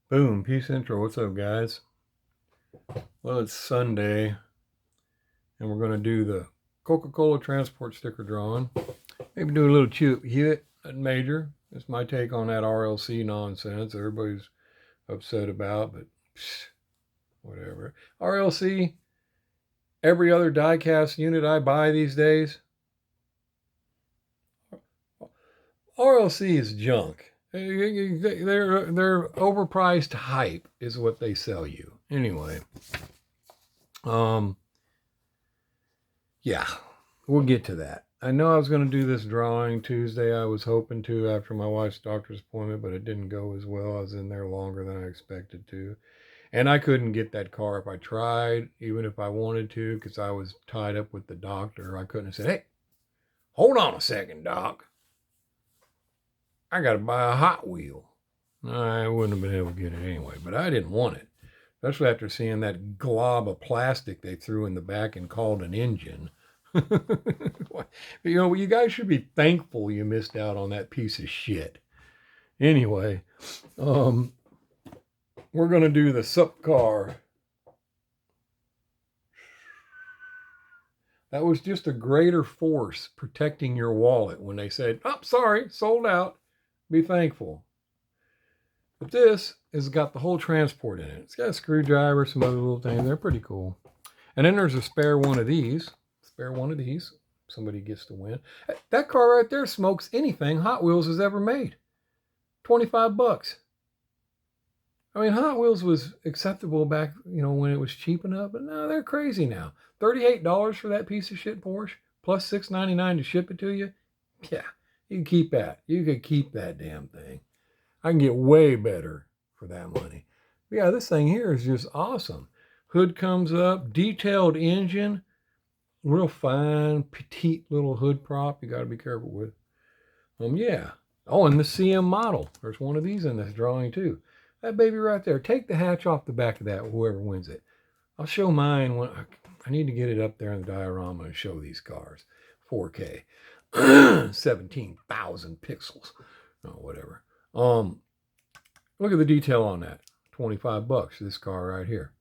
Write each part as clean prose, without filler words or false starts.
Boom, peace intro. What's up, guys? Well, it's Sunday, and we're going to do the Coca-Cola transport sticker drawing. Maybe do a little Hewitt major. That's my take on that RLC nonsense everybody's upset about, but whatever. RLC, every other diecast unit I buy these days, RLC is junk. They're overpriced hype is what they sell you. Anyway, yeah, we'll get to that. I know I was going to do this drawing Tuesday. I was hoping to after my wife's doctor's appointment, but it didn't go as well. I was in there longer than I expected to. And I couldn't get that car if I tried, even if I wanted to, because I was tied up with the doctor. I couldn't have said, hey, hold on a second, doc. I got to buy a Hot Wheel. I wouldn't have been able to get it anyway, but I didn't want it, especially after seeing that glob of plastic they threw in the back and called an engine. You guys should be thankful you missed out on that piece of shit. Anyway, we're going to do the sup car. That was just a greater force protecting your wallet when they said, oh, sorry, sold out. Be thankful. But this has got the whole transport in it. It's got a screwdriver, some other little things. They're pretty cool. And then there's a spare one of these. Somebody gets to win. That car right there smokes anything Hot Wheels has ever made. $25. I mean, Hot Wheels was acceptable back, when it was cheap enough, but now they're crazy now. $38 for that piece of shit Porsche, plus $6.99 to ship it to you. Yeah, you can keep that. You could keep that damn thing. I can get way better for that money. But yeah, this thing here is just awesome. Hood comes up, detailed engine, real fine, petite little hood prop you got to be careful with. Yeah. Oh, and the CM model. There's one of these in this drawing too. That baby right there. Take the hatch off the back of that, whoever wins it. I'll show mine when I need to get it up there in the diorama and show these cars. 4K. 17,000 pixels. Oh, whatever. Look at the detail on that. $25. This car right here.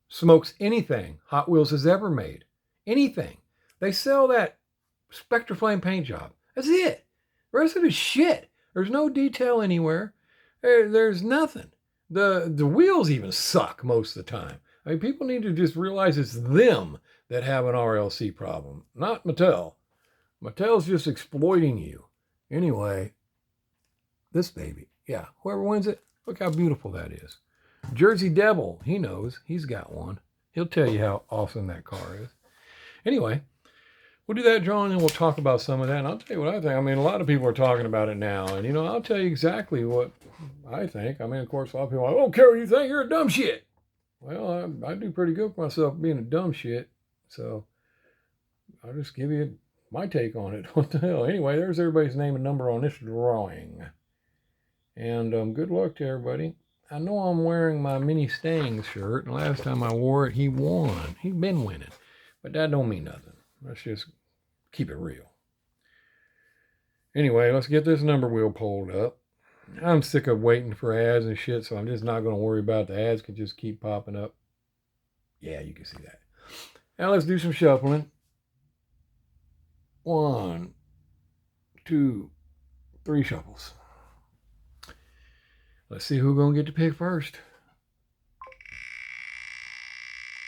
Smokes anything Hot Wheels has ever made. Anything. They sell that Spectraflame paint job. That's it. The rest of it is shit. There's no detail anywhere. There's nothing. The wheels even suck most of the time. I mean, people need to just realize it's them that have an RLC problem, not Mattel. Mattel's just exploiting you. Anyway, this baby. Yeah, whoever wins it, look how beautiful that is. Jersey Devil, he knows. He's got one. He'll tell you how awesome that car is. Anyway, we'll do that drawing and we'll talk about some of that. And I'll tell you what I think. I mean, a lot of people are talking about it now. And, I'll tell you exactly what I think. I mean, of course, a lot of people are like, I don't care what you think. You're a dumb shit. Well, I do pretty good for myself being a dumb shit. So I'll just give you my take on it. What the hell? Anyway, there's everybody's name and number on this drawing. And good luck to everybody. I know I'm wearing my Mini Stangs shirt. And last time I wore it, he won. He's been winning. But that don't mean nothing. Let's just keep it real. Anyway, let's get this number wheel pulled up. I'm sick of waiting for ads and shit, so I'm just not going to worry about the ads. Could just keep popping up. Yeah, you can see that. Now let's do some shuffling. 1, 2, 3 shuffles. Let's see who's going to get to pick first.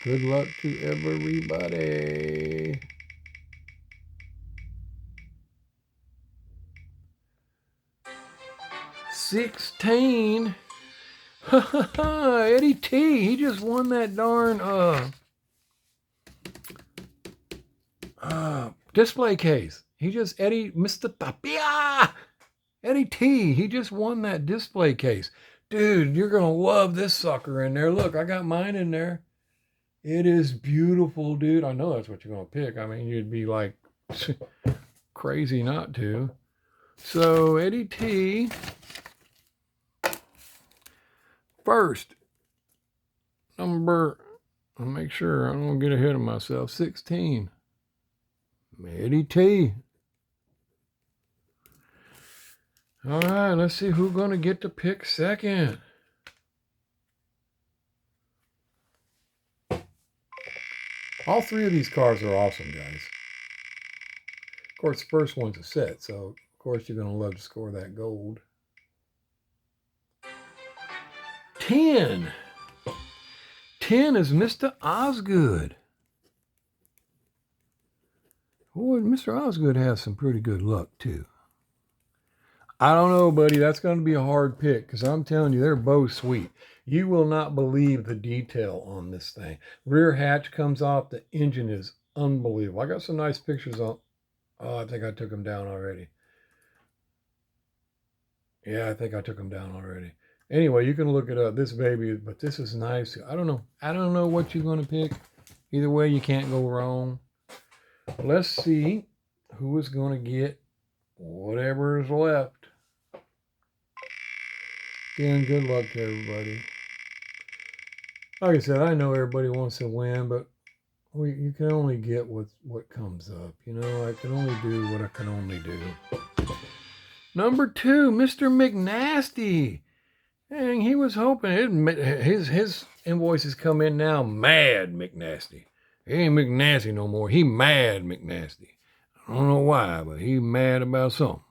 Good luck to everybody. $16. Eddie T. He just won that darn display case. Mr. Tapia. Eddie T. He just won that display case. Dude, you're going to love this sucker in there. Look, I got mine in there. It is beautiful, dude. I know that's what you're going to pick. I mean, you'd be like crazy not to. So, Eddie T. First, number, I'll make sure I don't get ahead of myself, 16. Eddie T. All right, let's see who's going to get to pick second. All three of these cars are awesome, guys. Of course, the first one's a set, so of course you're going to love to score that gold. 10. 10 is Mr. Osgood. Boy, Mr. Osgood has some pretty good luck, too. I don't know, buddy. That's going to be a hard pick because I'm telling you, they're both sweet. You will not believe the detail on this thing. Rear hatch comes off. The engine is unbelievable. I got some nice pictures on. Oh, I think I took them down already. Yeah, I think I took them down already. Anyway, you can look it up. This baby, but this is nice. I don't know. I don't know what you're going to pick. Either way, you can't go wrong. Let's see who is going to get whatever is left. Again, good luck to everybody. Like I said, I know everybody wants to win, but you can only get what comes up. You know, I can only do what I can only do. Number 2, Mr. McNasty. Dang, he was hoping his invoices come in now. Mad McNasty. He ain't McNasty no more. He mad McNasty. I don't know why, but he mad about something.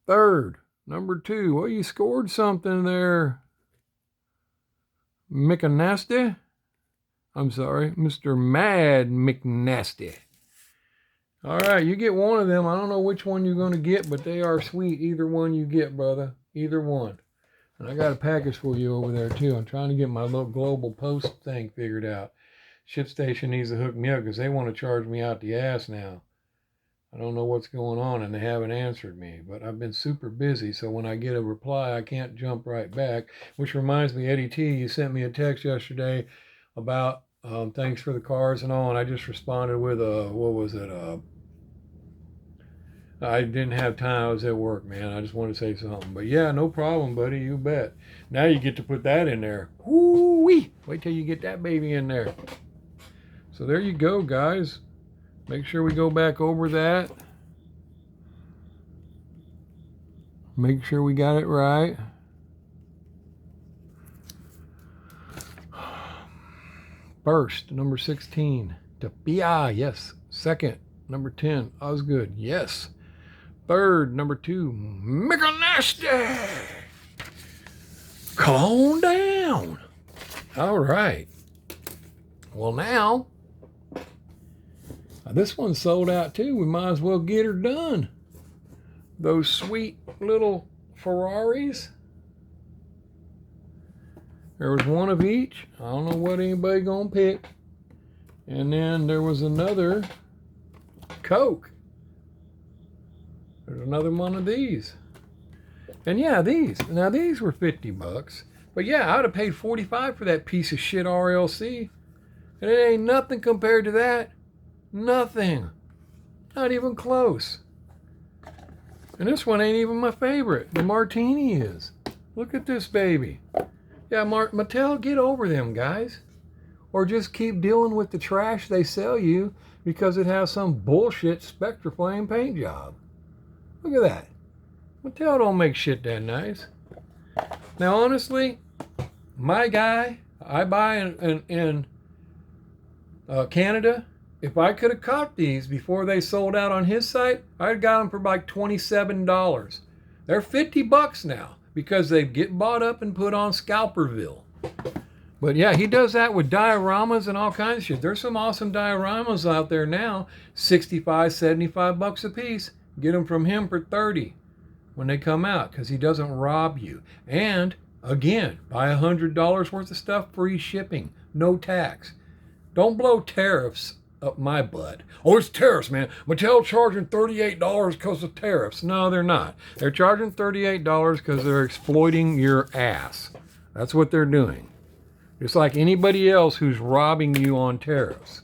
3rd, number 2. Well, you scored something there, McNasty. I'm sorry, Mr. Mad McNasty. All right, you get one of them. I don't know which one you're going to get, but they are sweet. Either one you get, brother. Either one. And I got a package for you over there, too. I'm trying to get my little global post thing figured out. ShipStation needs to hook me up because they want to charge me out the ass now. I don't know what's going on, and they haven't answered me. But I've been super busy, so when I get a reply, I can't jump right back. Which reminds me, Eddie T, you sent me a text yesterday about thanks for the cars and all, and I just responded with what was it? I didn't have time. I was at work, man. I just wanted to say something. But yeah, no problem, buddy. You bet. Now you get to put that in there. Woo-wee! Wait till you get that baby in there. So there you go, guys. Make sure we go back over that. Make sure we got it right. First, number 16, Tapia, yes. 2nd, number 10, Osgood, yes. 3rd, number 2, McNasty. Come on down. All right. Well, now, this one's sold out too. We might as well get her done. Those sweet little Ferraris. There was one of each. I don't know what anybody gonna pick. And then there was another Coke. There's another one of these. And yeah, these. Now these were $50. But yeah, I would have paid $45 for that piece of shit RLC. And it ain't nothing compared to that. Nothing. Not even close. And this one ain't even my favorite. The Martini is. Look at this baby. Yeah, Mattel, get over them, guys. Or just keep dealing with the trash they sell you because it has some bullshit Spectraflame paint job. Look at that. Mattel don't make shit that nice. Now, honestly, my guy, I buy in Canada. If I could have caught these before they sold out on his site, I'd have got them for like $27. They're $50 now because they get bought up and put on Scalperville. But yeah, he does that with dioramas and all kinds of shit. There's some awesome dioramas out there now, $65, $75 a piece. Get them from him for $30 when they come out because he doesn't rob you. And again, buy $100 worth of stuff, free shipping, no tax. Don't blow tariffs up my butt. Oh, it's tariffs, man. Mattel charging $38 because of tariffs. No, they're not. They're charging $38 because they're exploiting your ass. That's what they're doing. Just like anybody else who's robbing you on tariffs.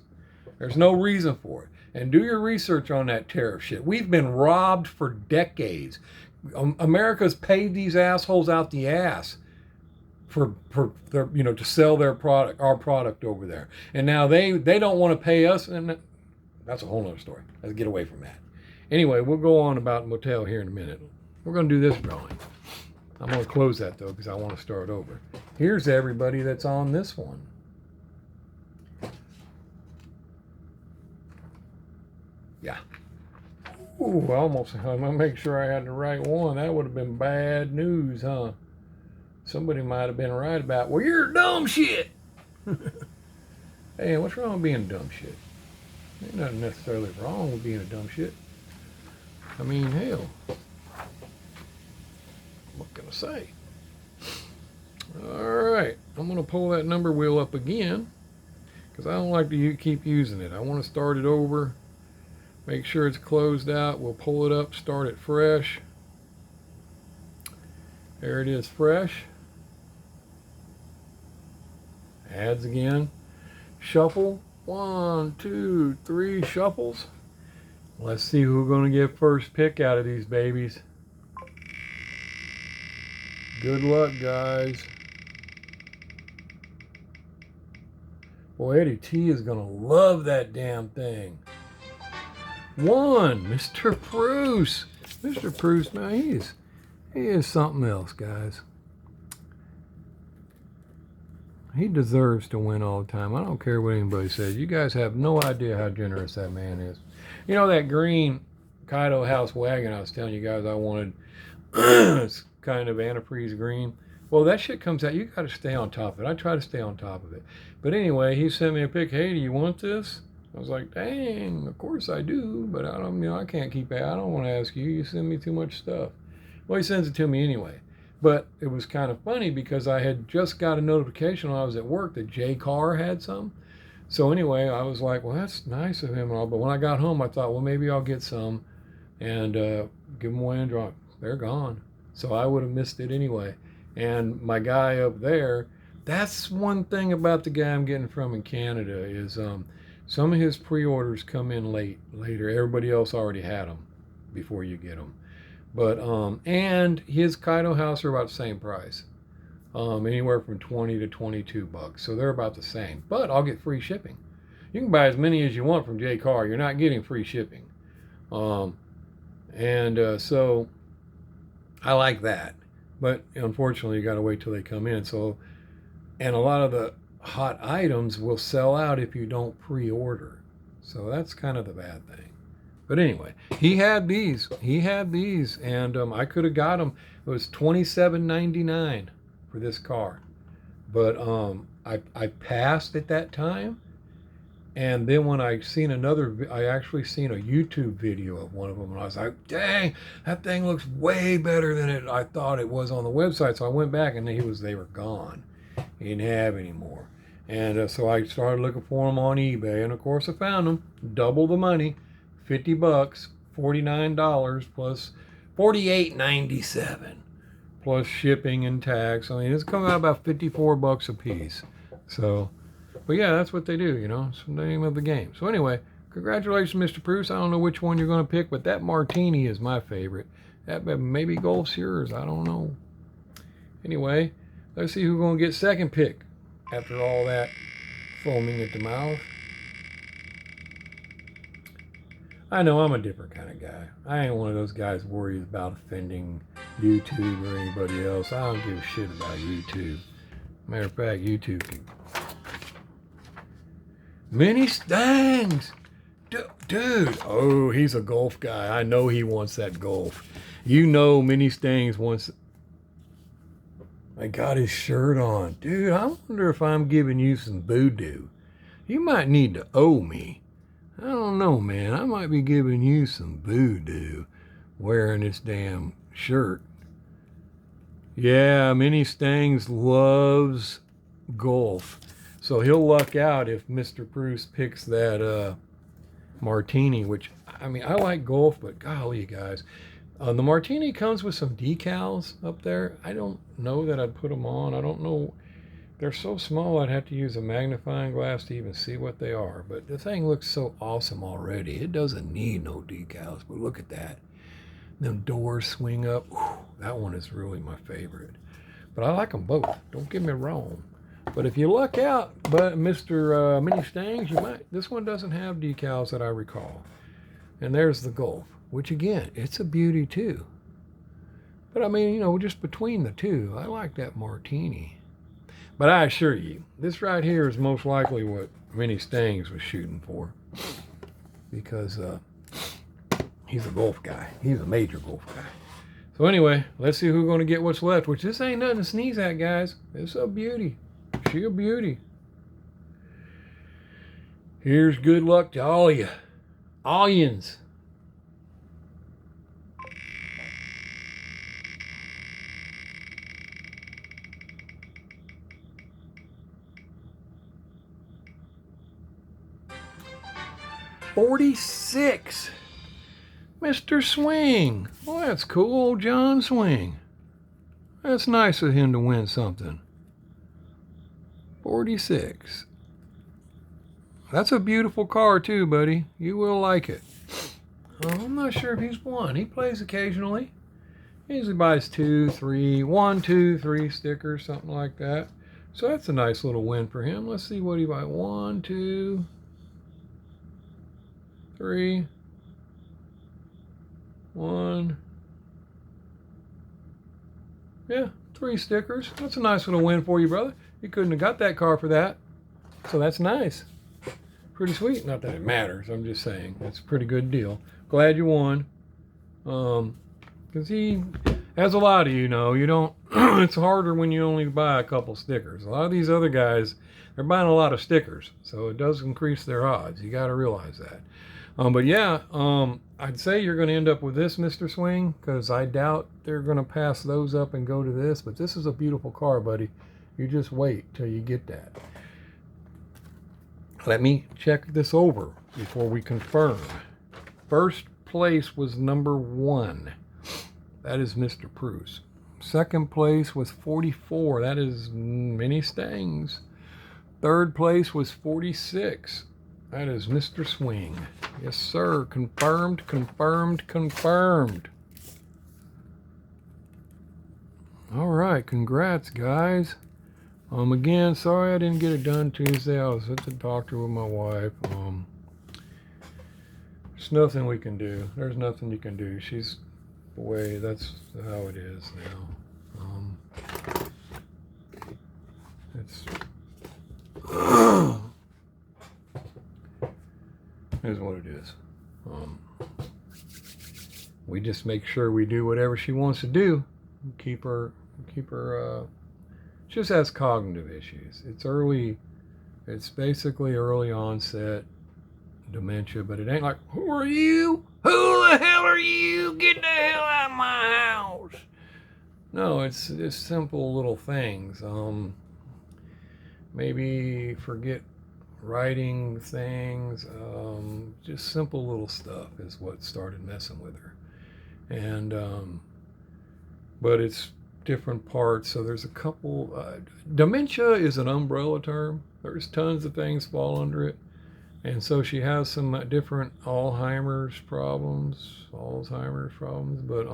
There's no reason for it. And do your research on that tariff shit. We've been robbed for decades. America's paid these assholes out the ass for their, to sell their product, our product over there. And now they don't want to pay us, and that's a whole other story. Let's get away from that. Anyway, we'll go on about Mattel here in a minute. We're going to do this drawing. I'm going to close that, though, because I want to start over. Here's everybody that's on this one. Ooh, I'm gonna make sure I had the right one. That would have been bad news, huh? Somebody might have been right about, well, you're dumb shit. Hey, what's wrong with being dumb shit? Ain't nothing necessarily wrong with being a dumb shit. I mean, hell, what can I say? All right, I'm gonna pull that number wheel up again because I don't like to keep using it. I want to start it over, make sure it's closed out. We'll pull it up, start it fresh. There it is, fresh. Adds again. Shuffle. 1, 2, 3 shuffles. Let's see who's going to get first pick out of these babies. Good luck, guys. Boy, Eddie T is going to love that damn thing. 1, Mr. Bruce. Mr. Bruce, man, he is something else, guys. He deserves to win all the time. I don't care what anybody says. You guys have no idea how generous that man is. You know that green Kaido House wagon I was telling you guys I wanted? It's kind of antifreeze green. Well, that shit comes out. You got to stay on top of it. I try to stay on top of it. But anyway, he sent me a pic. Hey, do you want this? I was like, dang, of course I do. But I don't, I can't keep it. I don't want to ask you. You send me too much stuff. Well, he sends it to me anyway. But it was kind of funny because I had just got a notification when I was at work that Jay Carr had some. So anyway, I was like, well, that's nice of him and all. But when I got home, I thought, well, maybe I'll get some and give them away and drop. They're gone. So I would have missed it anyway. And my guy up there, that's one thing about the guy I'm getting from in Canada is some of his pre-orders come in later. Everybody else already had them before you get them. But and his Kaido House are about the same price, anywhere from 20 to 22 bucks. So they're about the same. But I'll get free shipping. You can buy as many as you want from J Carr. You're not getting free shipping, so I like that. But unfortunately, you got to wait till they come in. So, and a lot of the hot items will sell out if you don't pre-order. So that's kind of the bad thing. But anyway, he had these, and I could have got them. It was $27.99 for this car, but I passed at that time, and then when I actually seen a YouTube video of one of them, and I was like, dang, that thing looks way better than I thought it was on the website. So I went back, and they were gone. He didn't have any more, and so I started looking for them on eBay, and of course I found them, double the money. $50, $49 plus $48.97 plus shipping and tax. I mean, it's coming out about $54 a piece. So, but yeah, that's what they do, you know. It's the name of the game. So anyway, congratulations, Mr. Bruce. I don't know which one you're going to pick, but that martini is my favorite. That maybe golf's yours. I don't know. Anyway, let's see who's going to get second pick after all that foaming at the mouth. I know I'm a different kind of guy. I ain't one of those guys worried about offending YouTube or anybody else. I don't give a shit about YouTube. Matter of fact, YouTube can... Mini Stangs! Dude! Oh, he's a golf guy. I know he wants that golf. You know Mini Stangs wants... I got his shirt on. Dude, I wonder if I'm giving you some voodoo. You might need to owe me. I don't know, man. I might be giving you some voodoo wearing this damn shirt. Yeah, Mini Stangs loves golf. So he'll luck out if Mr. Bruce picks that martini, which, I mean, I like golf, but golly, guys. The martini comes with some decals up there. I don't know that I'd put them on. I don't know. They're so small I'd have to use a magnifying glass to even see what they are. But the thing looks so awesome already. It doesn't need no decals, but look at that. Them doors swing up. Whew, that one is really my favorite. But I like them both. Don't get me wrong. But if you luck out, but Mr. Mini Stangs, you might. This one doesn't have decals that I recall. And there's the Golf, which again, it's a beauty too. But I mean, you know, just between the two, I like that martini. But I assure you, this right here is most likely what Mini Stangs was shooting for. Because He's a golf guy. He's a major golf guy. So anyway, let's see who's going to get what's left, which this ain't nothing to sneeze at, guys. It's a beauty. She a beauty. Here's good luck to all you. Allians. $46. Mr. Swing. Well, that's cool. Old John Swing. That's nice of him to win something. 46. That's a beautiful car too, buddy. You will like it. I'm not sure if he's won. He plays occasionally. He usually buys 2, 3, 1, 2, 3 stickers, something like that. So that's a nice little win for him. Let's see what he buys. 1, 2, 3, 1. Yeah, 3 stickers. That's a nice little win for you, brother. You couldn't have got that car for that. So that's nice. Pretty sweet. Not that it matters. I'm just saying. That's a pretty good deal. Glad you won. Because he, as a lot of you know, you don't, it's harder when you only buy a couple stickers. A lot of these other guys, they're buying a lot of stickers. So it does increase their odds. You got to realize that. But yeah, I'd say you're going to end up with this, Mr. Swing, because I doubt they're going to pass those up and go to this. But this is a beautiful car, buddy. You just wait till you get that. Let me check this over before we confirm. First place was number 1. That is Mr. Bruce. Second place was 44. That is Mini Stangs. Third place was 46. That is Mr. Swing. Yes, sir. Confirmed, confirmed, confirmed. All right. Congrats, guys. Again, sorry I didn't get it done Tuesday. I was at the doctor with my wife. There's nothing we can do. There's nothing you can do. She's away. That's how it is now. It's here's what it is. We just make sure we do whatever she wants to do. Keep her. She just has cognitive issues. It's basically early onset dementia, but it ain't like, who are you? Who the hell are you? Get the hell out of my house. No, it's just simple little things. Maybe forget writing things. Just simple little stuff is what started messing with her. And, but it's different parts. So there's a couple, dementia is an umbrella term. There's tons of things fall under it. And so she has some different Alzheimer's problems, but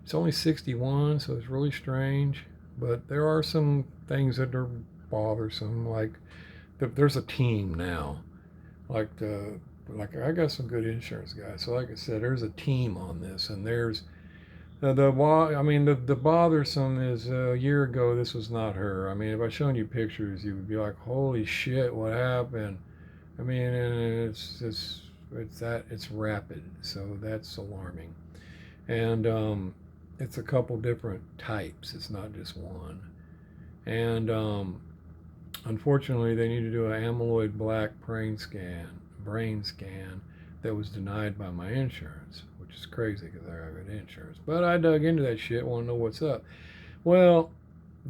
it's only 61, so it's really strange. But there are some things that are bothersome, like there's a team now. Like I got some good insurance guys. So like I said, there's a team on this, and there's the bothersome is a year ago, this was not her. I mean, if I showed you pictures, you would be like, holy shit, what happened? I mean, and it's rapid, so that's alarming. And it's a couple different types. It's not just one. And unfortunately, they need to do an amyloid black brain scan that was denied by my insurance, which is crazy because I have insurance. But I dug into that shit, want to know what's up. Well,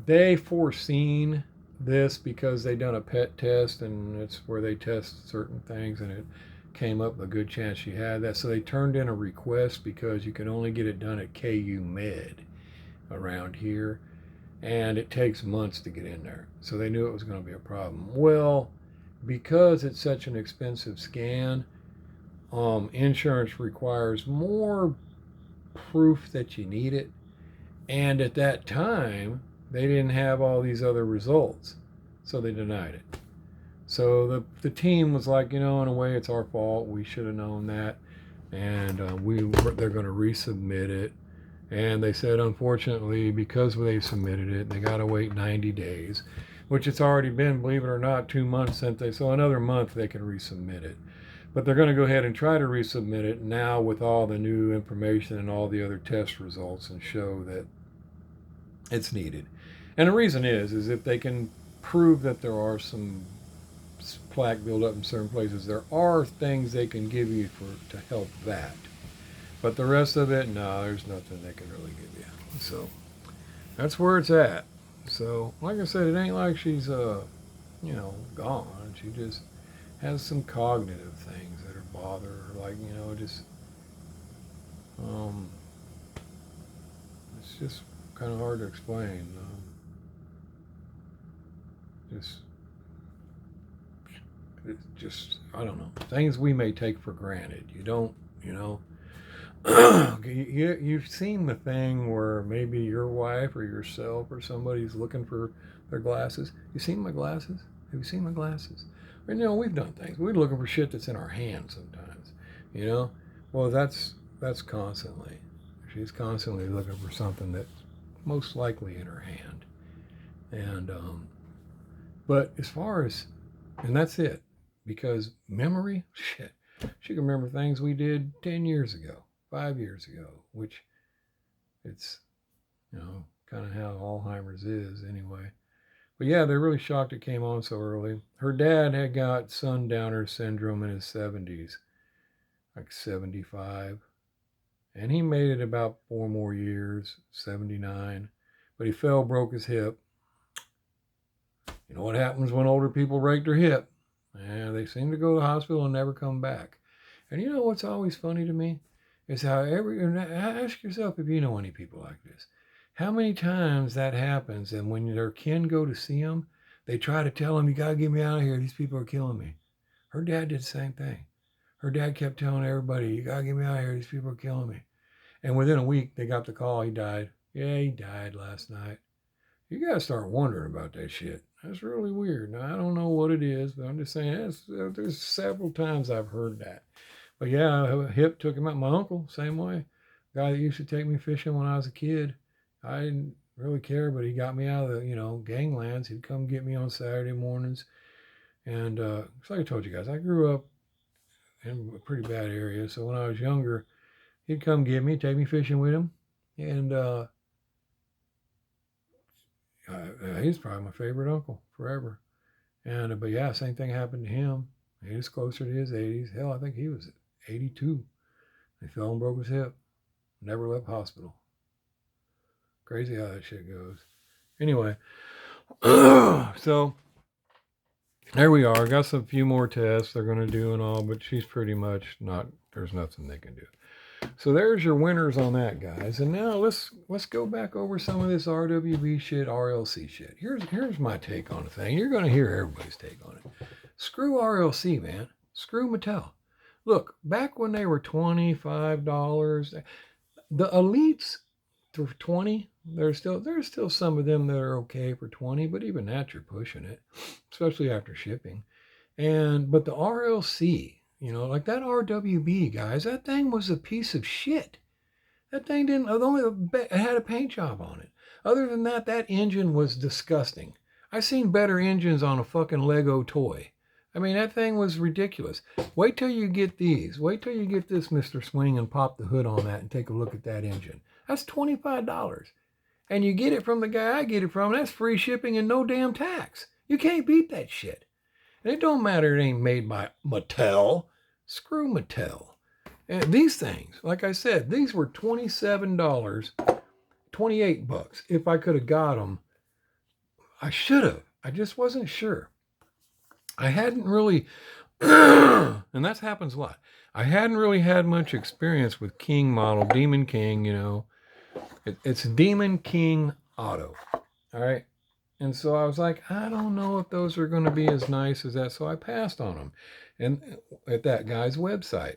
they foreseen this because they done a PET test, and it's where they test certain things, and it came up a good chance she had that. So they turned in a request because you can only get it done at KU Med around here, and it takes months to get in there. So they knew it was going to be a problem. Well, because it's such an expensive scan, insurance requires more proof that you need it. And at that time, they didn't have all these other results, so they denied it. So the team was like, in a way, it's our fault. We should have known that, and they're going to resubmit it. And they said, unfortunately, because they submitted it, they got to wait 90 days, which it's already been, believe it or not, 2 months since so another month they can resubmit it. But they're going to go ahead and try to resubmit it now with all the new information and all the other test results and show that it's needed. And the reason is if they can prove that there are some plaque buildup in certain places, there are things they can give you to help that. But the rest of it, no, there's nothing they can really give you. So that's where it's at. So like I said, it ain't like she's gone. She just has some cognitive things that are bother her, like just it's just kind of hard to explain. Just I don't know, things we may take for granted. You don't, you've seen the thing where maybe your wife or yourself or somebody's looking for their glasses. You seen my glasses? Have you seen my glasses? And we've done things. We're looking for shit that's in our hand sometimes. Well, that's constantly. She's constantly looking for something that's most likely in her hand. And but as far as, and that's it, because memory, shit, she can remember things we did 10 years ago, 5 years ago, which it's, kind of how Alzheimer's is anyway. But yeah, they're really shocked it came on so early. Her dad had got sundowner syndrome in his 70s, like 75. And he made it about 4 more years, 79. But he fell, broke his hip. You know what happens when older people break their hip? They seem to go to the hospital and never come back. And you know what's always funny to me? Is how ask yourself if you know any people like this. How many times that happens, and when their kin go to see them, they try to tell them, you got to get me out of here. These people are killing me. Her dad did the same thing. Her dad kept telling everybody, you got to get me out of here. These people are killing me. And within a week, they got the call. He died. Yeah, he died last night. You got to start wondering about that shit. That's really weird. Now, I don't know what it is, but I'm just saying, there's several times I've heard that. But yeah, hip took him out. My uncle, same way. Guy that used to take me fishing when I was a kid. I didn't really care, but he got me out of the, ganglands. He'd come get me on Saturday mornings. And like I told you guys, I grew up in a pretty bad area. So when I was younger, he'd come get me, take me fishing with him. And he's probably my favorite uncle forever. And but yeah, same thing happened to him. He was closer to his 80s. Hell, I think he was 82. He fell and broke his hip. Never left hospital. Crazy how that shit goes. Anyway, so there we are. Got some few more tests they're going to do and all, but she's pretty much not. There's nothing they can do. So there's your winners on that, guys. And now let's go back over some of this RWB shit, RLC shit. Here's my take on the thing. You're going to hear everybody's take on it. Screw RLC, man. Screw Mattel. Look, back when they were $25, the elites for 20, there's still some of them that are okay for 20, but even that you're pushing it, especially after shipping. But the RLC, like that RWB, guys, that thing was a piece of shit. That thing it had a paint job on it. Other than that, that engine was disgusting. I've seen better engines on a fucking Lego toy. I mean, that thing was ridiculous. Wait till you get these. Wait till you get this Mr. Swing and pop the hood on that and take a look at that engine. That's $25. And you get it from the guy I get it from. That's free shipping and no damn tax. You can't beat that shit. And it don't matter it ain't made by Mattel. Screw Mattel. And these things, like I said, these were $27, $28. If I could have got them, I should have. I just wasn't sure. I hadn't really, and that happens a lot. I hadn't really had much experience with King model, Demon King, It's Demon King Auto, all right? And so I was like, I don't know if those are going to be as nice as that. So I passed on them and at that guy's website.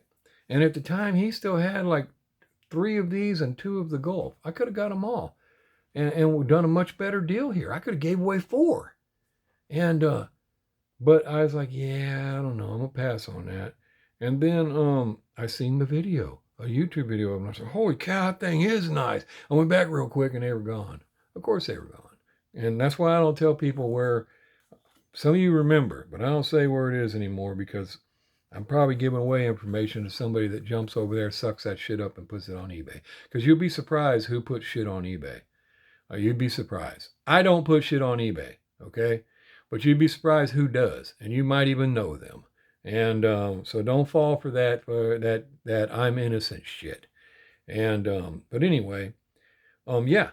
And at the time, he still had like 3 of these and 2 of the Gulf. I could have got them all and done a much better deal here. I could have gave away 4. And, but I was like, yeah, I don't know. I'm going to pass on that. And then I seen the video, a YouTube video of them. I said, holy cow, that thing is nice. I went back real quick and they were gone. Of course they were gone. And that's why I don't tell people where, some of you remember, but I don't say where it is anymore because I'm probably giving away information to somebody that jumps over there, sucks that shit up, and puts it on eBay. Because you'll be surprised who puts shit on eBay. You'd be surprised. I don't put shit on eBay, okay? But you'd be surprised who does, and you might even know them. And so don't fall for that I'm innocent shit. And but anyway, yeah,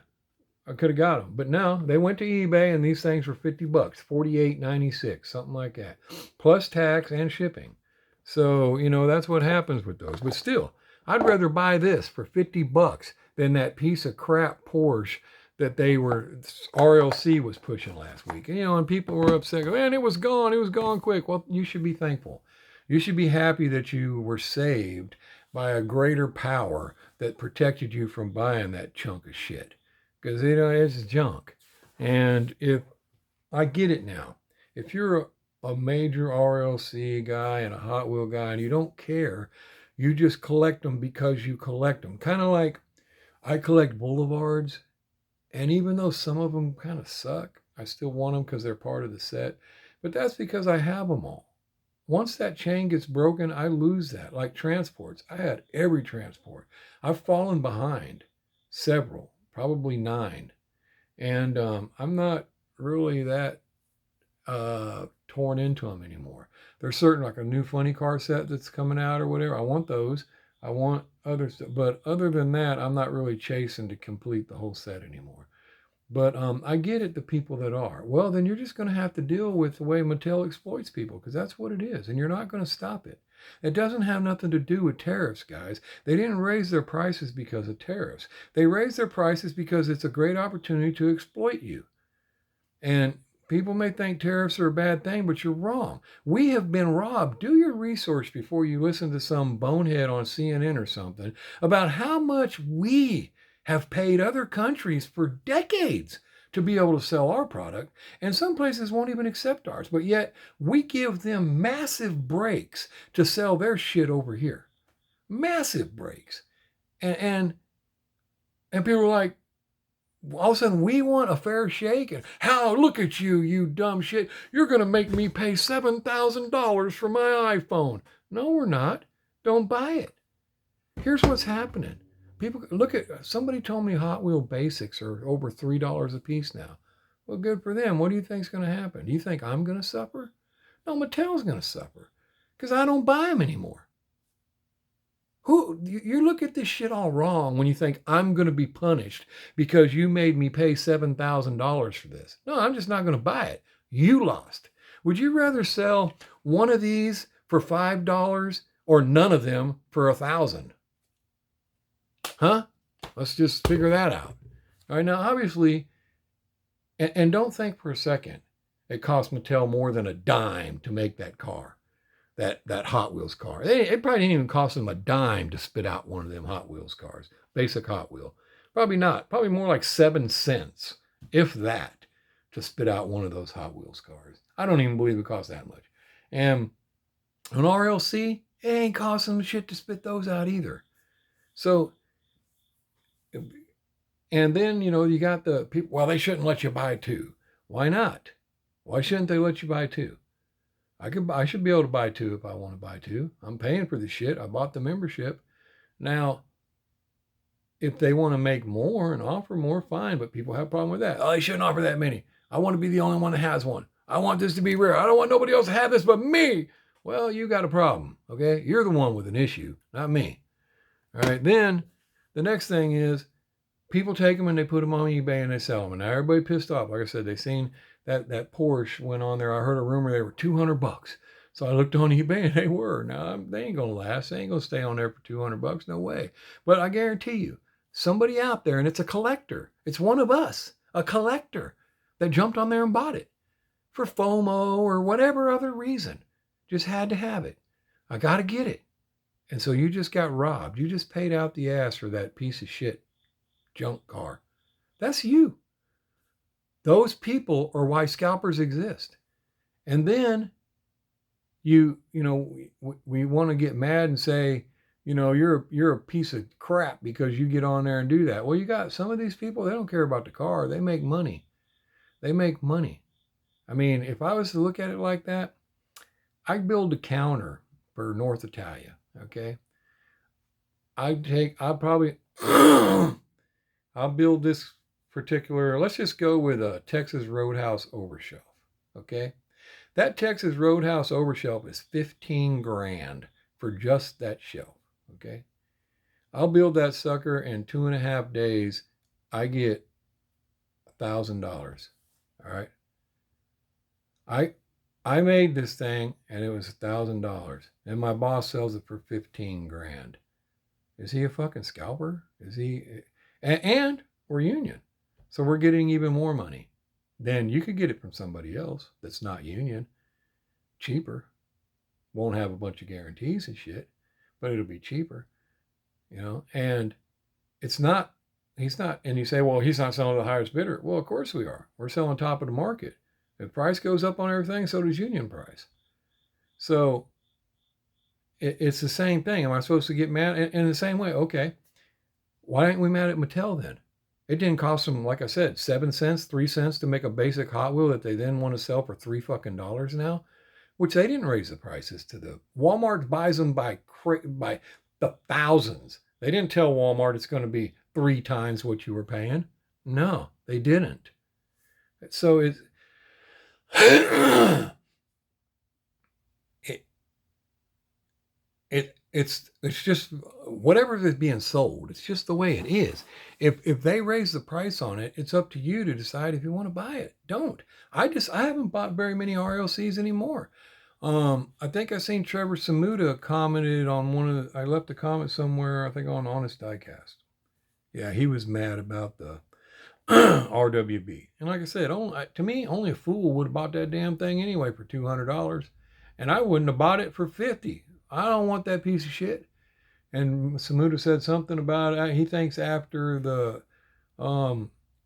I could have got them, but no, they went to eBay, and these things were $50, $48.96, something like that, plus tax and shipping. So that's what happens with those. But still, I'd rather buy this for $50 than that piece of crap Porsche that RLC was pushing last week. And people were upset. Man, it was gone quick. Well, you should be thankful. You should be happy that you were saved by a greater power that protected you from buying that chunk of shit. Because, it's junk. And if I get it now, if you're a major RLC guy and a Hot Wheel guy and you don't care, you just collect them because you collect them. Kind of like I collect Boulevards. And even though some of them kind of suck, I still want them because they're part of the set. But that's because I have them all. Once that chain gets broken, I lose that. Like transports. I had every transport. I've fallen behind several, probably 9. And I'm not really that torn into them anymore. There's certain, like a new funny car set that's coming out or whatever. I want those. I want other stuff. But other than that, I'm not really chasing to complete the whole set anymore. But I get it, the people that are. Well, then you're just going to have to deal with the way Mattel exploits people, because that's what it is, and you're not going to stop it. It doesn't have nothing to do with tariffs, guys. They didn't raise their prices because of tariffs. They raised their prices because it's a great opportunity to exploit you. And people may think tariffs are a bad thing, but you're wrong. We have been robbed. Do your research before you listen to some bonehead on CNN or something about how much we have paid other countries for decades to be able to sell our product, and some places won't even accept ours, but yet we give them massive breaks to sell their shit over here. Massive breaks. And people are like, all of a sudden we want a fair shake, and how, look at you, you dumb shit, you're going to make me pay $7,000 for my iPhone. No, we're not. Don't buy it. Here's what's happening. People look at, somebody told me Hot Wheel Basics are over $3 a piece now. Well, good for them. What do you think's going to happen? Do you think I'm going to suffer? No, Mattel's going to suffer because I don't buy them anymore. You look at this shit all wrong when you think I'm going to be punished because you made me pay $7,000 for this. No, I'm just not going to buy it. You lost. Would you rather sell one of these for $5 or none of them for $1,000? Huh? Let's just figure that out. All right, now obviously, and don't think for a second it cost Mattel more than a dime to make that car, that Hot Wheels car. It probably didn't even cost them a dime to spit out one of them Hot Wheels cars, basic Hot Wheel. Probably not. Probably more like 7 cents, if that, to spit out one of those Hot Wheels cars. I don't even believe it cost that much. And an RLC, it ain't costing them shit to spit those out either. So, and then, you got the people, well, they shouldn't let you buy 2. Why not? Why shouldn't they let you buy 2? I should be able to buy 2 if I want to buy 2. I'm paying for the shit. I bought the membership. Now, if they want to make more and offer more, fine, but people have a problem with that. Oh, they shouldn't offer that many. I want to be the only one that has one. I want this to be rare. I don't want nobody else to have this but me. Well, you got a problem, okay? You're the one with an issue, not me. All right, then the next thing is people take them and they put them on eBay and they sell them. And now everybody pissed off. Like I said, they seen that Porsche went on there. I heard a rumor they were $200. So I looked on eBay and they were. Now, they ain't going to last. They ain't going to stay on there for $200. No way. But I guarantee you, somebody out there, and it's a collector. It's one of us, a collector that jumped on there and bought it for FOMO or whatever other reason. Just had to have it. I got to get it. And so you just got robbed. You just paid out the ass for that piece of shit junk car. That's you. Those people are why scalpers exist. And then we want to get mad and say, you're a piece of crap because you get on there and do that. Well, you got some of these people, they don't care about the car. They make money. They make money. I mean, if I was to look at it like that, I'd build a counter for North Italia. Okay. I'll probably, I'll build this particular, let's just go with a Texas Roadhouse overshelf. Okay. That Texas Roadhouse overshelf is 15 grand for just that shelf. Okay. I'll build that sucker in 2.5 days. I get $1,000. All right. I made this thing and it was $1,000, and my boss sells it for 15 grand. Is he a fucking scalper? Is he? And we're union, so we're getting even more money than you could get it from somebody else that's not union. Cheaper. Won't have a bunch of guarantees and shit, but it'll be cheaper. And it's not. He's not. And you say, well, he's not selling the highest bidder. Well, of course we are. We're selling top of the market. If price goes up on everything, so does union price. So it's the same thing. Am I supposed to get mad? In the same way, okay, why ain't we mad at Mattel then? It didn't cost them, like I said, 7 cents, 3 cents to make a basic Hot Wheel that they then want to sell for $3 fucking now, which they didn't raise the prices to. The Walmart buys them by the thousands. They didn't tell Walmart it's going to be 3 times what you were paying. No, they didn't. So it's just whatever is being sold. It's just the way it is. If they raise the price on it, it's up to you to decide if you want to buy it. Don't. I haven't bought very many RLCs anymore. I think I seen Trevor Samuda commented on I left a comment somewhere, I think on Honest Diecast. Yeah, he was mad about the RWB. And like I said, to me, only a fool would have bought that damn thing anyway for $200. And I wouldn't have bought it for $50. I don't want that piece of shit. And Samuda said something about he thinks after the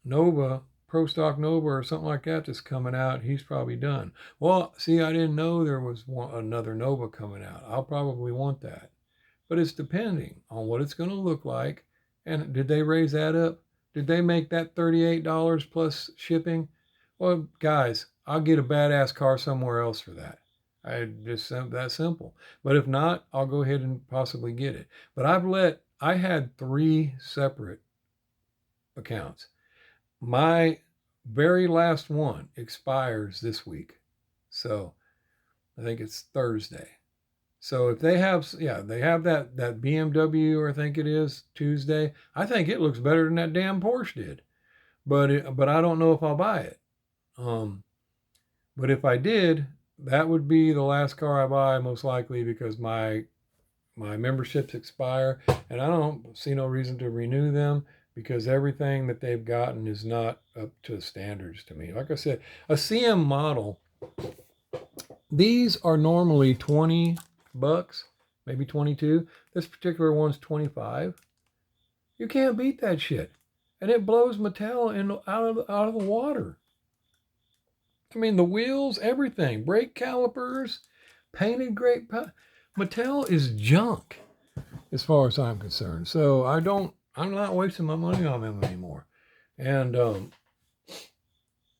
Nova, Pro Stock Nova or something like that's coming out, he's probably done. Well, see, I didn't know there was another Nova coming out. I'll probably want that. But it's depending on what it's going to look like. And did they raise that up? Did they make that $38 plus shipping? Well, guys, I'll get a badass car somewhere else for that. Just that simple. But if not, I'll go ahead and possibly get it. But I had 3 separate accounts. My very last one expires this week. So I think it's Thursday. So if they have that BMW, or I think it is Tuesday. I think it looks better than that damn Porsche did. But I don't know if I'll buy it. But if I did, that would be the last car I buy, most likely, because my memberships expire, and I don't see no reason to renew them, because everything that they've gotten is not up to standards to me. Like I said, a CM model, these are normally $20, maybe 22. This particular one's 25. You can't beat that shit, and it blows Mattel out of the water. I mean, the wheels, everything, brake calipers, painted great. Mattel is junk, as far as I'm concerned. So I'm not wasting my money on them anymore. And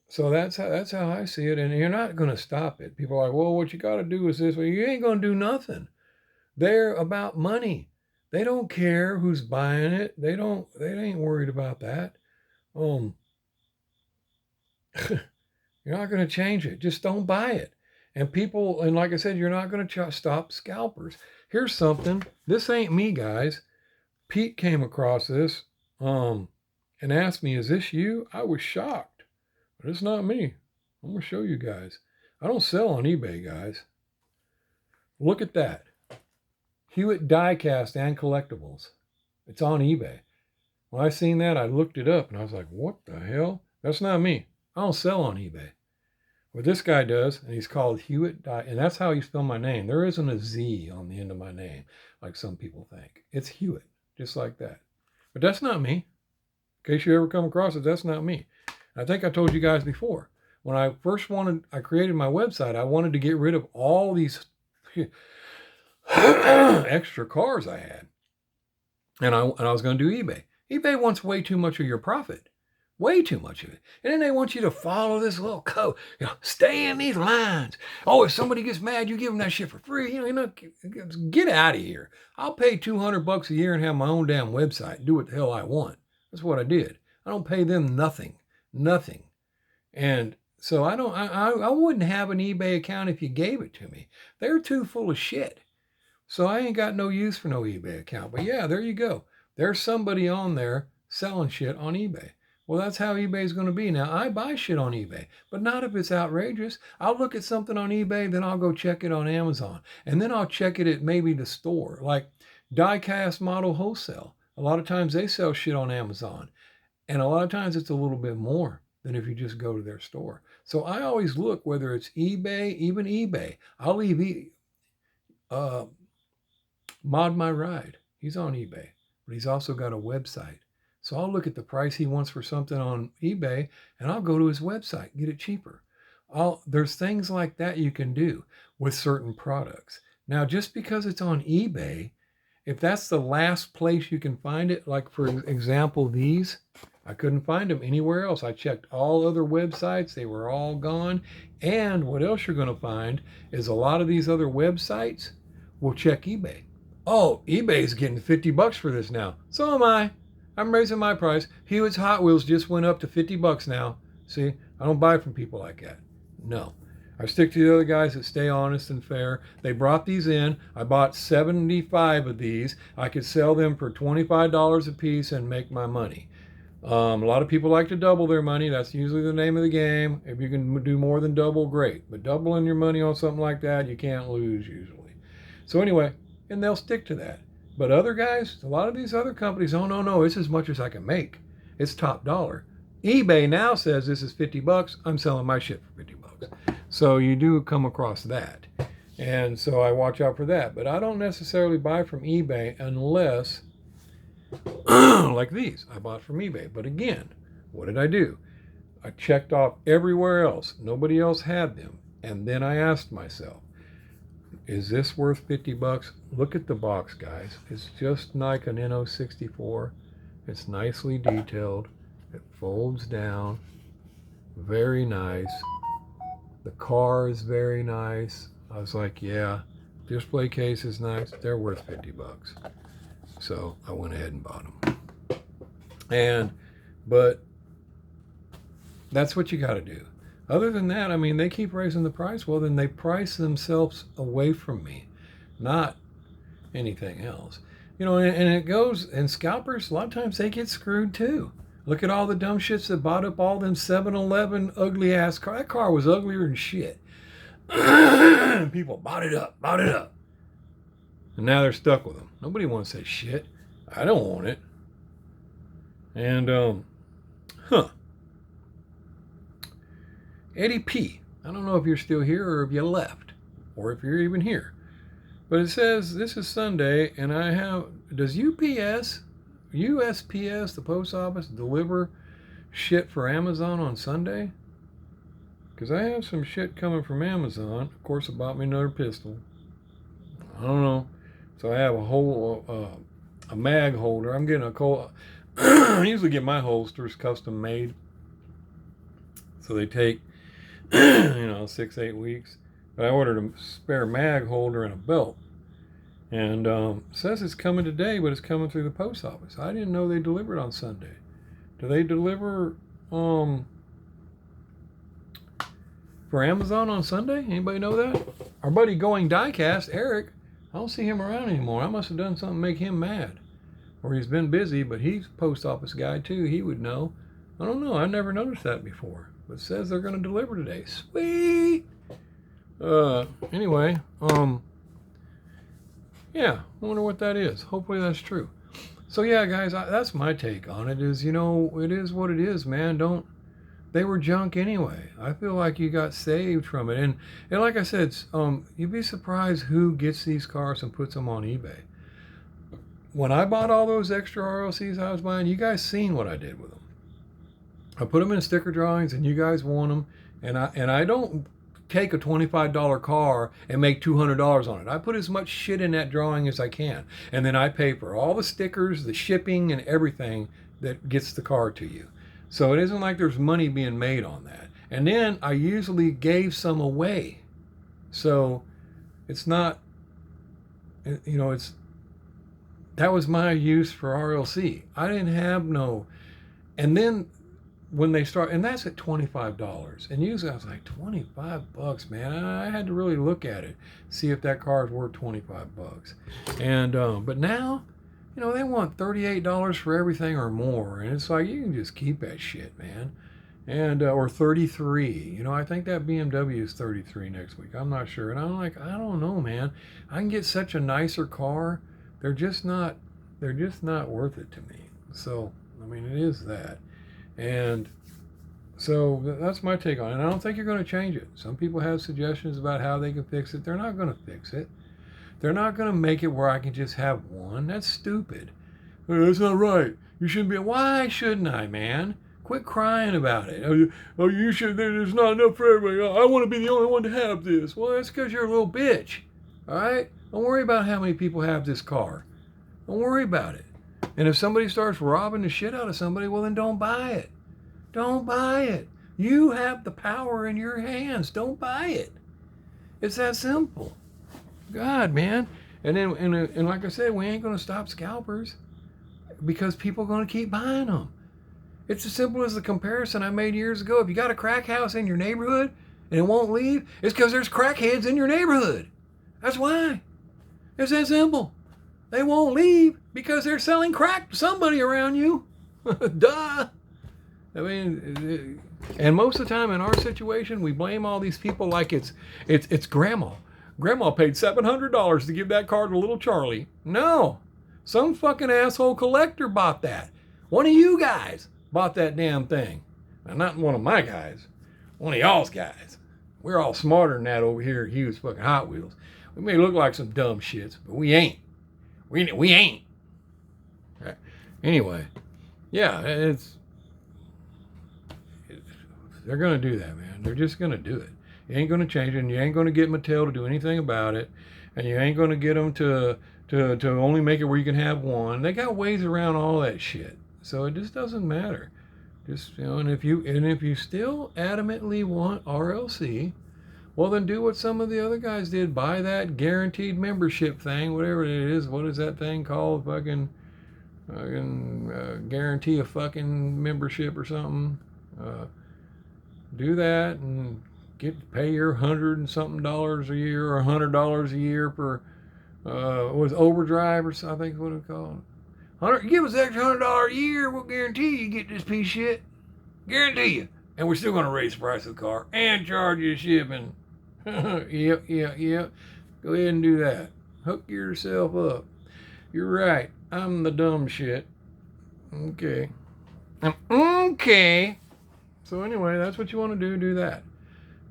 so that's how I see it. And you're not going to stop it. People are like, well, what you got to do is this. Well, you ain't going to do nothing. They're about money. They don't care who's buying it. They ain't worried about that. You're not going to change it. Just don't buy it. And like I said, you're not going to stop scalpers. Here's something. This ain't me, guys. Pete came across this and asked me, is this you? I was shocked. But it's not me. I'm going to show you guys. I don't sell on eBay, guys. Look at that. Hewitt Diecast and Collectibles. It's on eBay. When I seen that, I looked it up and I was like, what the hell? That's not me. I don't sell on eBay. But this guy does, and he's called Hewitt and that's how you spell my name. There isn't a Z on the end of my name, like some people think. It's Hewitt, just like that. But that's not me. In case you ever come across it, that's not me. I think I told you guys before. When I created my website, I wanted to get rid of all these extra cars I had. And I was going to do eBay. eBay wants way too much of your profit. Way too much of it. And then they want you to follow this little code. Stay in these lines. Oh, if somebody gets mad, you give them that shit for free. Get out of here. I'll pay $200 a year and have my own damn website. Do what the hell I want. That's what I did. I don't pay them nothing. And so I wouldn't have an eBay account if you gave it to me. They're too full of shit. So I ain't got no use for no eBay account. But yeah, there you go. There's somebody on there selling shit on eBay. Well, that's how eBay is going to be. Now, I buy shit on eBay, but not if it's outrageous. I'll look at something on eBay, then I'll go check it on Amazon. And then I'll check it at maybe the store, like Diecast Model Wholesale. A lot of times they sell shit on Amazon. And a lot of times it's a little bit more than if you just go to their store. So I always look, whether it's eBay, even eBay. I'll leave Mod My Ride. He's on eBay, but he's also got a website. So I'll look at the price he wants for something on eBay, and I'll go to his website, get it cheaper. There's things like that you can do with certain products. Now, just because it's on eBay, if that's the last place you can find it, like for example, these, I couldn't find them anywhere else. I checked all other websites. They were all gone. And what else you're going to find is a lot of these other websites will check eBay. Oh, eBay's getting $50 for this now. So am I. I'm raising my price. Hewitt's Hot Wheels just went up to $50 now. See, I don't buy from people like that. No. I stick to the other guys that stay honest and fair. They brought these in. I bought 75 of these. I could sell them for $25 a piece and make my money. A lot of people like to double their money. That's usually the name of the game. If you can do more than double, great. But doubling your money on something like that, you can't lose usually. So anyway, and they'll stick to that. But other guys, a lot of these other companies, oh, no, it's as much as I can make. It's top dollar. eBay now says this is $50. I'm selling my shit for $50. So you do come across that. And so I watch out for that. But I don't necessarily buy from eBay unless, like these, I bought from eBay. But again, what did I do? I checked off everywhere else. Nobody else had them. And then I asked myself, is this worth $50? Look at the box, guys. It's just like an NO64. It's nicely detailed. It folds down. Very nice. The car is very nice. I was like, yeah, display case is nice. They're worth $50. So I went ahead and bought them. But that's what you got to do. Other than that, I mean, they keep raising the price. Well, then they price themselves away from me, not anything else. And it goes, and scalpers, a lot of times they get screwed too. Look at all the dumb shits that bought up all them 7-Eleven ugly ass car. That car was uglier than shit. People bought it up. And now they're stuck with them. Nobody wants that shit. I don't want it. And, Eddie P. I don't know if you're still here or if you left or if you're even here. But it says this is Sunday and does USPS, the post office, deliver shit for Amazon on Sunday? Because I have some shit coming from Amazon. Of course, it bought me another pistol. I don't know. So I have a mag holder. I'm getting I usually get my holsters custom made. So they take 6-8 weeks. But I ordered a spare mag holder and a belt. And it says it's coming today, but it's coming through the post office. I didn't know they delivered on Sunday. Do they deliver for Amazon on Sunday? Anybody know that? Our buddy Going Diecast, Eric, I don't see him around anymore. I must have done something to make him mad. Or he's been busy, but he's a post office guy too. He would know. I don't know. I never noticed that before. But it says they're going to deliver today. Sweet! Anyway, yeah, I wonder what that is. Hopefully that's true. So yeah, guys, that's my take on it is, it is what it is, man. They were junk anyway. I feel like you got saved from it. And like I said, you'd be surprised who gets these cars and puts them on eBay. When I bought all those extra RLCs I was buying, you guys seen what I did with them. I put them in sticker drawings and you guys want them. And I don't take a $25 car and make $200 on it. I put as much shit in that drawing as I can. And then I pay for all the stickers, the shipping, and everything that gets the car to you. So it isn't like there's money being made on that. And then I usually gave some away. So it's not, it's, that was my use for RLC. I didn't have no, and then when they start, and that's at $25. And usually I was like, $25, man. I had to really look at it, see if that car is worth $25. And, but now, they want $38 for everything or more. And it's like, you can just keep that shit, man. And, or 33, I think that BMW is 33 next week. I'm not sure. And I'm like, I don't know, man. I can get such a nicer car. They're just not worth it to me. So, I mean, it is that. And so that's my take on it. And I don't think you're going to change it. Some people have suggestions about how they can fix it. They're not going to fix it. They're not going to make it where I can just have one. That's stupid. That's not right. You shouldn't be. Why shouldn't I, man? Quit crying about it. Oh, you should. There's not enough for everybody. I want to be the only one to have this. Well, that's because you're a little bitch. All right? Don't worry about how many people have this car. Don't worry about it. And if somebody starts robbing the shit out of somebody, well, then don't buy it. Don't buy it. You have the power in your hands. Don't buy it. It's that simple. God, man. And then, and like I said, we ain't going to stop scalpers because people are going to keep buying them. It's as simple as the comparison I made years ago. If you got a crack house in your neighborhood and it won't leave, it's because there's crackheads in your neighborhood. That's why. It's that simple. They won't leave because they're selling crack to somebody around you. Duh. I mean, and most of the time in our situation, we blame all these people like it's grandma. Grandma paid $700 to give that car to little Charlie. No. Some fucking asshole collector bought that. One of you guys bought that damn thing. Now, not one of my guys. One of y'all's guys. We're all smarter than that over here at Hughes fucking Hot Wheels. We may look like some dumb shits, but we ain't. We ain't. Okay. Anyway, yeah, they're going to do that, man. They're just going to do it. You ain't going to change it, and you ain't going to get Mattel to do anything about it, and you ain't going to get them to only make it where you can have one. They got ways around all that shit. So it just doesn't matter. Just, and if you still adamantly want RLC, well, then do what some of the other guys did. Buy that guaranteed membership thing, whatever it is. What is that thing called? Fucking guarantee a fucking membership or something. Do that and pay your $100 and something a year or $100 a year for was overdrive or something. I think is what it's called. Give us extra $100 a year. We'll guarantee you get this piece of shit. Guarantee you. And we're still going to raise the price of the car and charge you shipping. Yep. Go ahead and do that. Hook yourself up. You're right. I'm the dumb shit. Okay. Okay. So anyway, that's what you want to do that.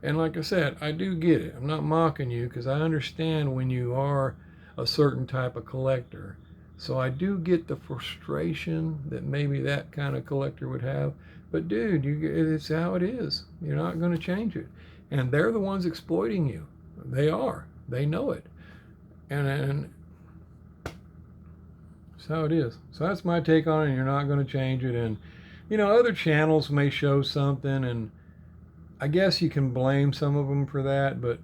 And like I said, I do get it. I'm not mocking you because I understand when you are a certain type of collector. So I do get the frustration that maybe that kind of collector would have. But dude, it's how it is. You're not going to change it. And they're the ones exploiting you. They are. They know it. And that's how it is. So that's my take on it. You're not going to change it. And, other channels may show something. And I guess you can blame some of them for that. But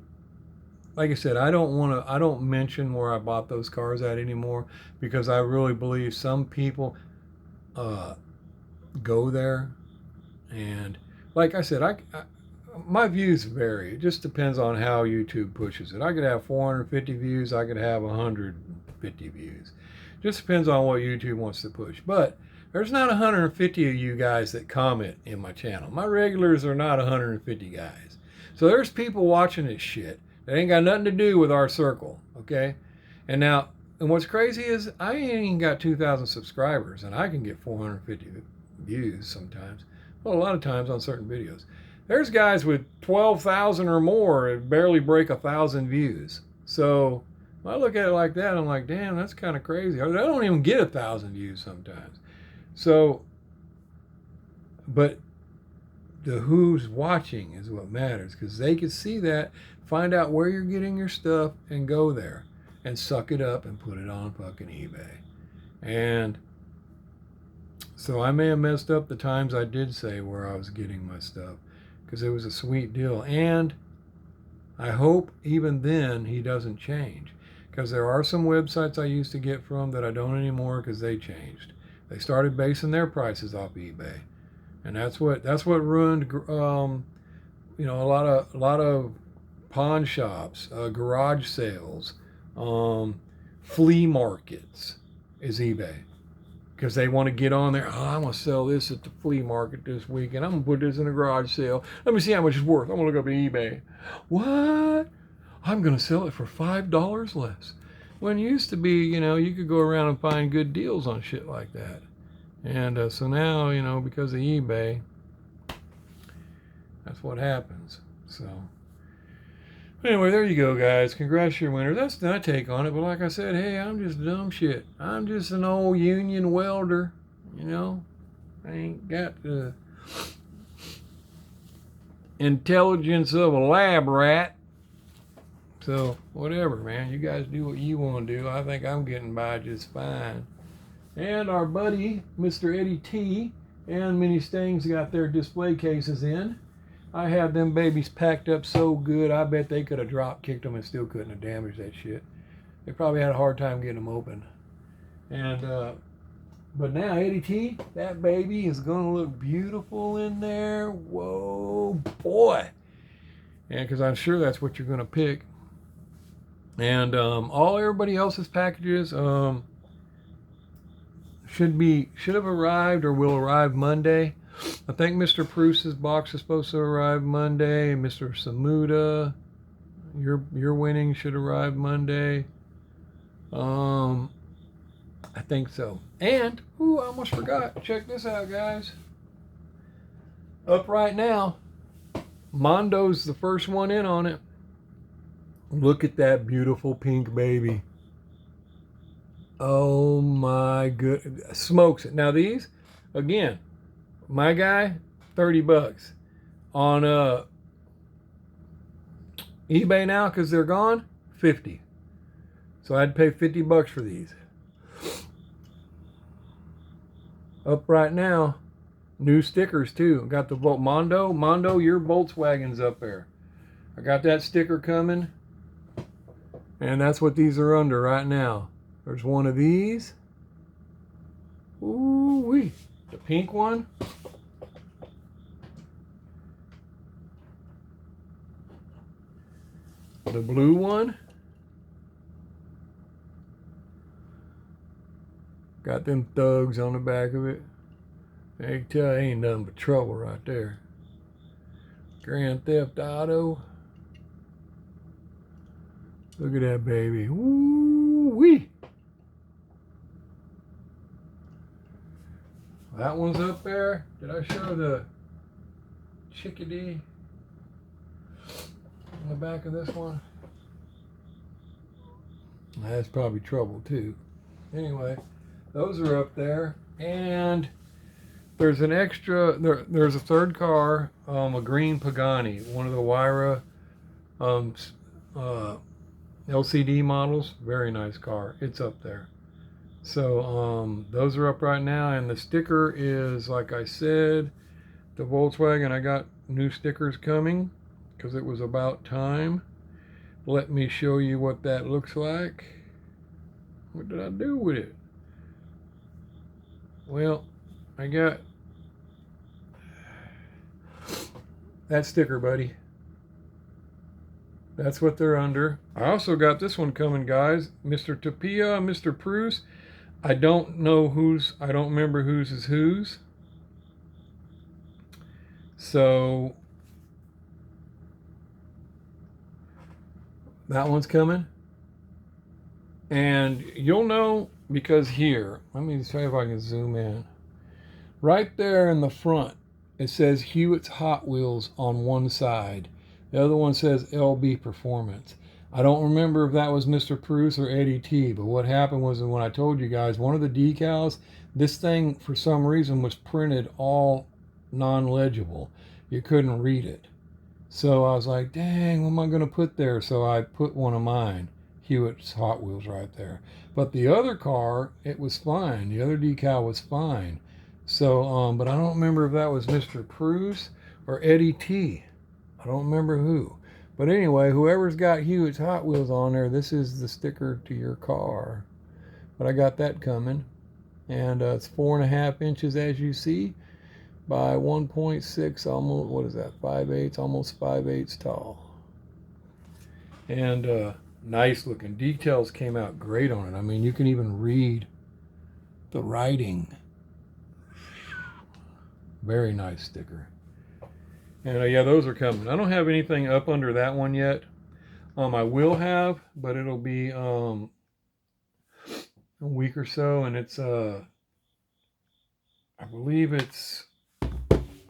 like I said, I don't mention where I bought those cars at anymore. Because I really believe some people go there. And like I said, my views vary. It just depends on how YouTube pushes it. I could have 450 views. I could have 150 views. Just depends on what YouTube wants to push. But there's not 150 of you guys that comment in my channel. My regulars are not 150 guys. So there's people watching this shit that ain't got nothing to do with our circle, okay? And what's crazy is I ain't even got 2,000 subscribers, and I can get 450 views sometimes. Well, a lot of times on certain videos. There's guys with 12,000 or more that barely break 1,000 views. So when I look at it like that, I'm like, damn, that's kind of crazy. I don't even get 1,000 views sometimes. So, but the who's watching is what matters, because they can see that, find out where you're getting your stuff, and go there and suck it up and put it on fucking eBay. And So I may have messed up the times I did say where I was getting my stuff, because it was a sweet deal. And I hope even then he doesn't change, because there are some websites I used to get from that I don't anymore because they changed. They started basing their prices off eBay, and that's what ruined a lot of pawn shops, garage sales, flea markets is eBay, because they want to get on there. Oh, I'm going to sell this at the flea market this week, and I'm going to put this in a garage sale. Let me see how much it's worth. I'm going to look up eBay. What? I'm going to sell it for $5 less. When it used to be, you could go around and find good deals on shit like that. And so now, because of eBay, that's what happens. So anyway, there you go, guys. Congrats to your winner. That's my take on it. But like I said, hey, I'm just dumb shit. I'm just an old union welder. I ain't got the intelligence of a lab rat. So whatever, man. You guys do what you want to do. I think I'm getting by just fine. And our buddy, Mr. Eddie T, and Mini Stings got their display cases in. I had them babies packed up so good, I bet they could have drop kicked them and still couldn't have damaged that shit. They probably had a hard time getting them open. And but now Eddie T, that baby is gonna look beautiful in there. Whoa, boy! And because I'm sure that's what you're gonna pick. And all everybody else's packages should have arrived or will arrive Monday. I think Mr. Pruce's box is supposed to arrive Monday. Mr. Samuda, your winning should arrive Monday. I think so. And I almost forgot. Check this out, guys. Up right now, Mondo's the first one in on it. Look at that beautiful pink baby. Oh my good, smokes it. Now these, again, my guy, $30 on eBay now, because they're gone, $50. So I'd pay $50 for these. Up right now, new stickers too. Got the Mondo, your Volkswagen's up there. I got that sticker coming, and that's what these are under right now. There's one of these. Ooh-wee. The pink one. The blue one. Got them thugs on the back of it. I can tell ain't nothing but trouble right there. Grand Theft Auto. Look at that baby. Woo-wee. That one's up there. Did I show the chickadee on the back of this one? That's probably trouble too. Anyway, those are up there. And there's an extra, there's a third car, a green Pagani, one of the Wyra LCD models. Very nice car. It's up there. So those are up right now, and the sticker is, like I said, the Volkswagen. I got new stickers coming because it was about time. Let me show you what that looks like. What did I do with it? Well, I got that sticker, buddy. That's what they're under. I also got this one coming, guys. Mr. Tapia, Mr. Pruce. I don't remember whose is whose. So that one's coming. And you'll know because here, let me see if I can zoom in. Right there in the front, it says Hewitt's Hot Wheels on one side. The other one says LB Performance. I don't remember if that was Mr. Pruce or Eddie T, but what happened was when I told you guys, one of the decals, this thing for some reason was printed all non-legible. You couldn't read it. So I was like, dang, what am I going to put there? So I put one of mine, Hewitt's Hot Wheels, right there. But the other car, it was fine. The other decal was fine. So, but I don't remember if that was Mr. Cruz or Eddie T. I don't remember who. But anyway, whoever's got Hewitt's Hot Wheels on there, this is the sticker to your car. But I got that coming. And it's 4.5 inches, as you see, by 1.6, almost, what is that, 5/8, almost 5/8 tall. And nice looking. Details came out great on it. I mean, you can even read the writing. Very nice sticker. And yeah, those are coming. I don't have anything up under that one yet. I will have, but it'll be a week or so, and it's I believe it's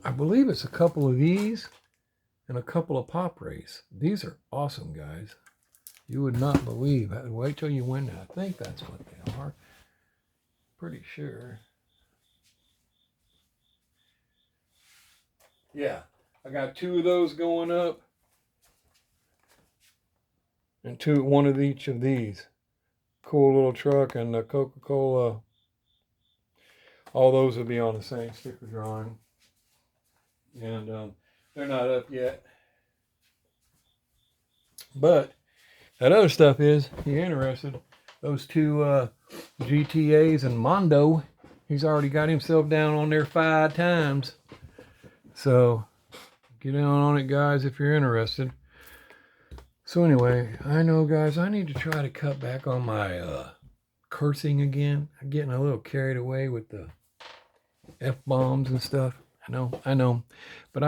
a couple of these and a couple of Pop Race. These are awesome, guys. You would not believe. Wait till you win that. I think that's what they are. Pretty sure. Yeah, I got 2 of those going up, and one of each of these. Cool little truck and the Coca-Cola. All those will be on the same sticker drawing. And they're not up yet. But that other stuff is, if you're interested, those 2 GTAs and Mondo, he's already got himself down on there 5 times. So get on it, guys, if you're interested. So anyway, I know, guys, I need to try to cut back on my cursing again. I'm getting a little carried away with the F-bombs and stuff. I know. But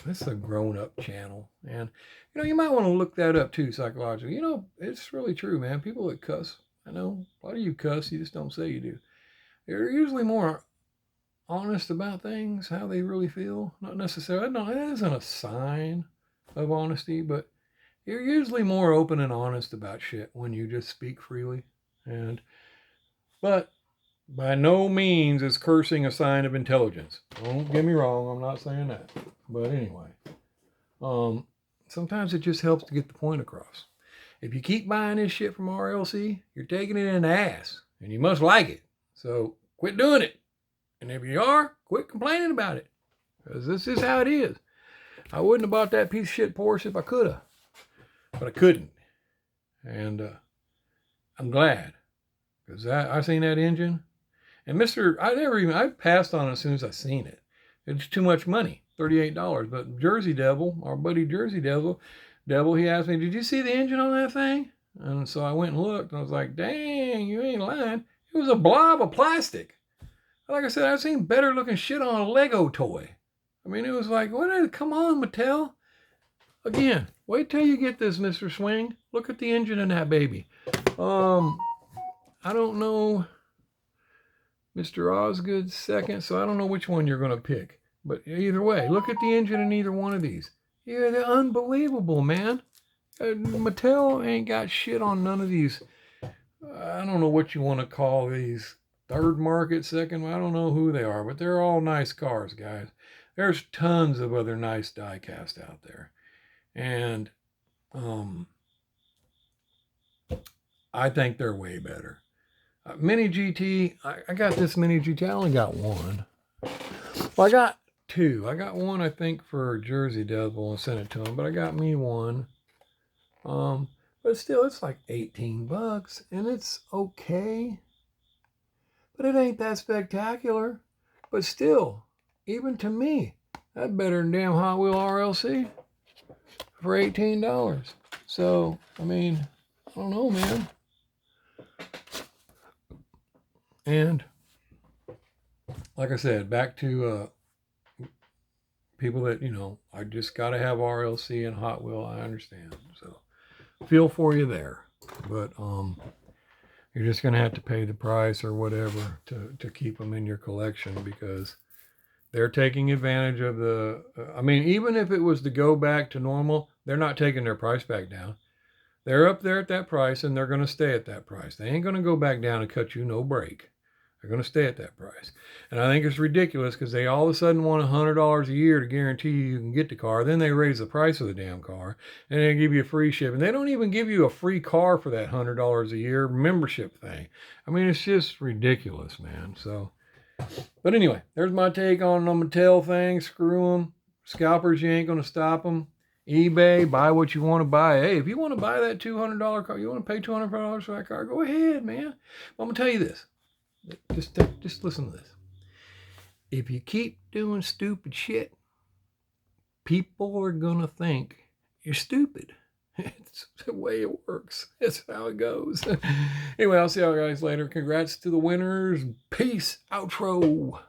this is a grown-up channel. And, you might want to look that up too, psychologically. It's really true, man. People that cuss, I know, a lot of you cuss, you just don't say you do. They're usually more honest about things, how they really feel. Not necessarily, no, it isn't a sign of honesty, but you're usually more open and honest about shit when you just speak freely. But by no means is cursing a sign of intelligence. Don't get me wrong, I'm not saying that. But anyway, sometimes it just helps to get the point across. If you keep buying this shit from RLC, you're taking it in the ass, and you must like it. So quit doing it. And if you are, quit complaining about it. Because this is how it is. I wouldn't have bought that piece of shit Porsche if I could have. But I couldn't. And I'm glad. Because I seen that engine. And I passed on it as soon as I seen it. It's too much money, $38. But Jersey Devil, our buddy Jersey Devil, he asked me, did you see the engine on that thing? And so I went and looked, and I was like, dang, you ain't lying. It was a blob of plastic. Like I said, I've seen better looking shit on a Lego toy. I mean, it was like, come on, Mattel. Again, wait till you get this, Mr. Swing. Look at the engine in that baby. I don't know Mr. Osgood's second, so I don't know which one you're going to pick. But either way, look at the engine in either one of these. Yeah, they're unbelievable, man. Mattel ain't got shit on none of these. I don't know what you want to call these. Third market, second, I don't know who they are, but they're all nice cars, guys. There's tons of other nice diecast out there. And I think they're way better. Mini GT, I got this Mini GT. I only got one. Well, I got 2. I got one, I think, for Jersey Devil and sent it to him, but I got me one. But still, it's like $18, and it's okay. But it ain't that spectacular. But still, even to me, that's better than damn Hot Wheel RLC for $18. So, I mean, I don't know, man. And like I said, back to people that, I just got to have RLC and Hot Wheel. I understand. So, feel for you there. But you're just going to have to pay the price or whatever to keep them in your collection, because they're taking advantage of the, even if it was to go back to normal, they're not taking their price back down. They're up there at that price, and they're going to stay at that price. They ain't going to go back down and cut you no break. They're going to stay at that price. And I think it's ridiculous because they all of a sudden want $100 a year to guarantee you can get the car. Then they raise the price of the damn car, and they give you a free shipping. They don't even give you a free car for that $100 a year membership thing. I mean, it's just ridiculous, man. So But anyway, there's my take on the Mattel thing. Screw them. Scalpers, you ain't going to stop them. eBay, buy what you want to buy. Hey, if you want to buy that $200 car, you want to pay $200 for that car, go ahead, man. I'm going to tell you this. Just listen to this. If you keep doing stupid shit, people are going to think you're stupid. It's the way it works. It's how it goes. Anyway, I'll see you guys later. Congrats to the winners. Peace. Outro.